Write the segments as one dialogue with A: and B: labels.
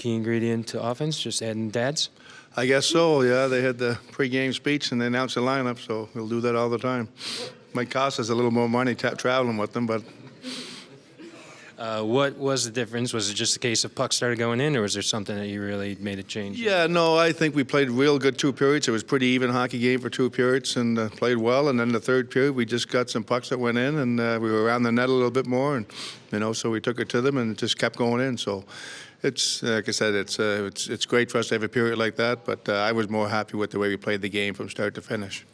A: key ingredient to offense, just adding dads?
B: I guess so, yeah. They had the pregame speech and they announced the lineup, so we'll do that all the time. Might cost us a little more money traveling with them, but
A: What was the difference? Was it just a case of pucks started going in, or was there something that you really made a change?
B: yeah, no, I think we played real good 2 periods. It was a pretty even hockey game for 2 periods and played well. And then the 3rd period, we just got some pucks that went in, and we were around the net a little bit more, and so we took it to them and it just kept going in. So it's like I said, it's great for us to have a period like that. But I was more happy with the way we played the game from start to finish.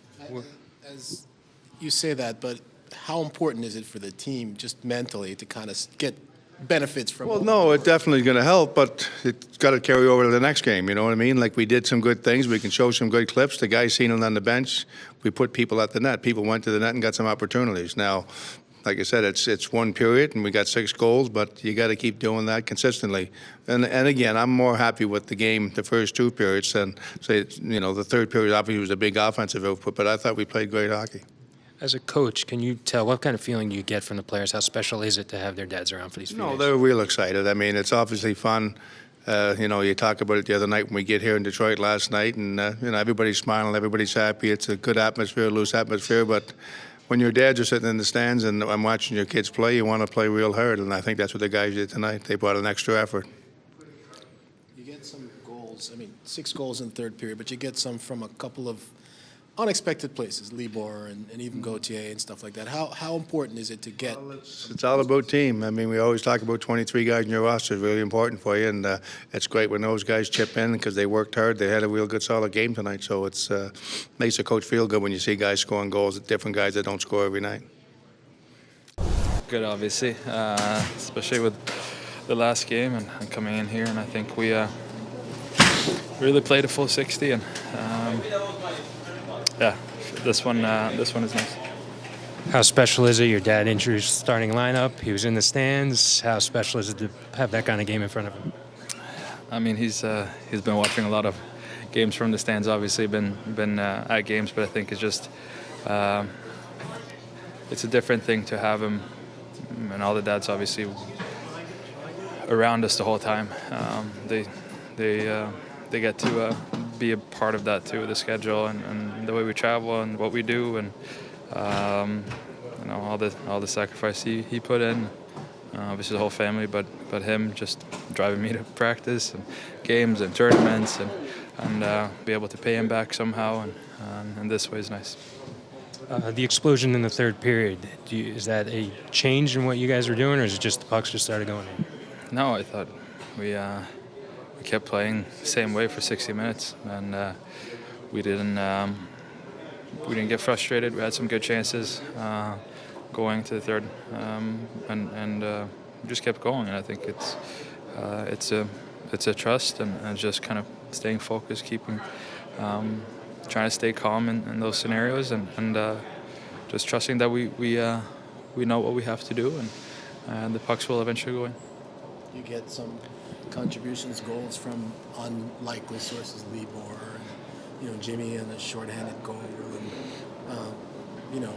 C: As you say that, but how important is it for the team just mentally to kind of get benefits from?
B: Well, no, it's definitely going to help, but it's got to carry over to the next game. You know what I mean? Like, we did some good things. We can show some good clips. The guys seen it on the bench. We put people at the net. People went to the net and got some opportunities. Now, like I said, it's 1 period and we got 6 goals, but you got to keep doing that consistently. And again, I'm more happy with the game, the first 2 periods, than say, the 3rd period obviously was a big offensive output, but I thought we played great hockey.
A: As a coach, can you tell what kind of feeling do you get from the players? How special is it to have their dads around for these few
B: No,
A: days?
B: they're real excited. I mean, it's obviously fun. You talk about it the other night when we get here in Detroit last night, and everybody's smiling, everybody's happy. It's a good atmosphere, loose atmosphere, but when your dads are sitting in the stands and I'm watching your kids play, you want to play real hard, and I think that's what the guys did tonight. They brought an extra effort.
C: You get some goals. I mean, 6 goals in the 3rd period, but you get some from a couple of unexpected places, Libor and even Gauthier and stuff like that. How important is it to get?
B: Well, it's all about team. I mean, we always talk about 23 guys in your roster is really important for you, and it's great when those guys chip in because they worked hard. They had a real good, solid game tonight, so it's makes the coach feel good when you see guys scoring goals, different guys that don't score every night.
D: Good, obviously, especially with the last game and coming in here, and I think we really played a full 60, and yeah, this one is nice.
A: How special is it? Your dad introduced the starting lineup. He was in the stands. How special is it to have that kind of game in front of him?
D: I mean, he's been watching a lot of games from the stands. Obviously, been at games, but I think it's just it's a different thing to have him and all the dads obviously around us the whole time. They get to be a part of that too, the schedule and the way we travel and what we do, and all the sacrifice he put in. Obviously the whole family, but him just driving me to practice and games and tournaments and be able to pay him back somehow, and this way is nice.
A: The explosion in the 3rd period, is that a change in what you guys were doing, or is it just the pucks just started going in?
D: No, I thought we kept playing the same way for 60 minutes, and we didn't get frustrated. We had some good chances going to the 3rd, and we just kept going. And I think it's a trust and just kind of staying focused, keeping trying to stay calm in those scenarios, and just trusting that we know what we have to do, and the pucks will eventually go in.
C: You get some contributions, goals from unlikely sources, Libor, and Jimmy and a shorthanded goal, and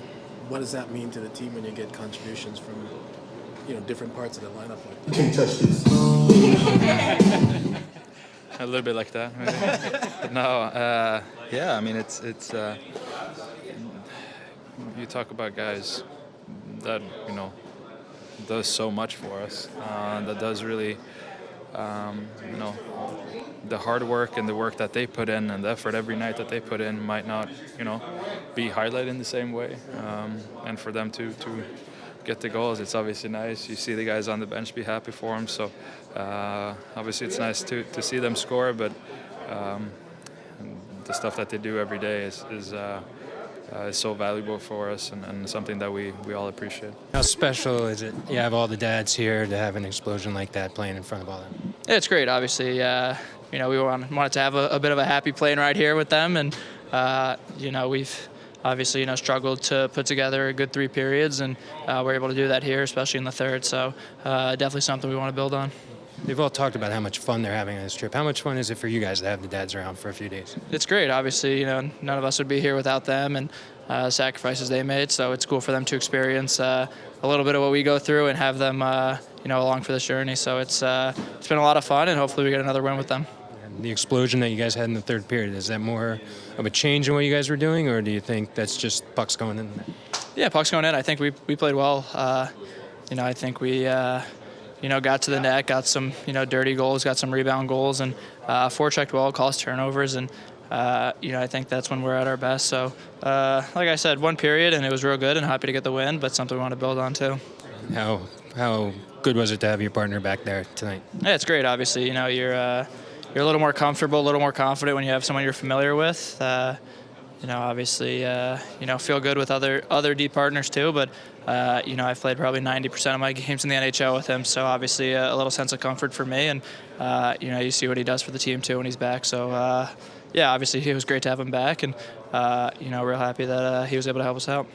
C: what does that mean to the team when you get contributions from different parts of the lineup like that?
E: Can't touch this.
D: A little bit like that, maybe. But no, yeah. I mean, it's you talk about guys that does so much for us. That does really, the hard work and the work that they put in and the effort every night that they put in might not, be highlighted in the same way. And for them to get the goals, it's obviously nice. You see the guys on the bench be happy for them. So obviously it's nice to see them score, but the stuff that they do every day is so valuable for us and something that we all appreciate.
A: How special is it? You have all the dads here to have an explosion like that playing in front of all them.
F: It's great, obviously. We wanted to have a bit of a happy plane ride here with them, and we've obviously struggled to put together a good 3 periods, and we're able to do that here, especially in the 3rd. So definitely something we want to build on.
A: They've all talked about how much fun they're having on this trip. How much fun is it for you guys to have the dads around for a few days?
F: It's great. Obviously, none of us would be here without them and sacrifices they made. So it's cool for them to experience a little bit of what we go through and have them, along for this journey. So it's been a lot of fun, and hopefully we get another win with them.
A: The explosion that you guys had in the third period, is that more of a change in what you guys were doing, or do you think that's just pucks going in?
F: Yeah, pucks going in. I think we played well. I think we got to the net, got some dirty goals, got some rebound goals, and forechecked well, caused turnovers, and I think that's when we're at our best. So like I said, one period, and it was real good, and happy to get the win, but something we want to build on too.
A: How good was it to have your partner back there tonight?
F: Yeah, it's great. Obviously, you're a little more comfortable, a little more confident when you have someone you're familiar with. Obviously, feel good with other D partners too. But I've played probably 90% of my games in the NHL with him, so obviously a little sense of comfort for me. And you see what he does for the team too when he's back. So obviously it was great to have him back, and real happy that he was able to help us out.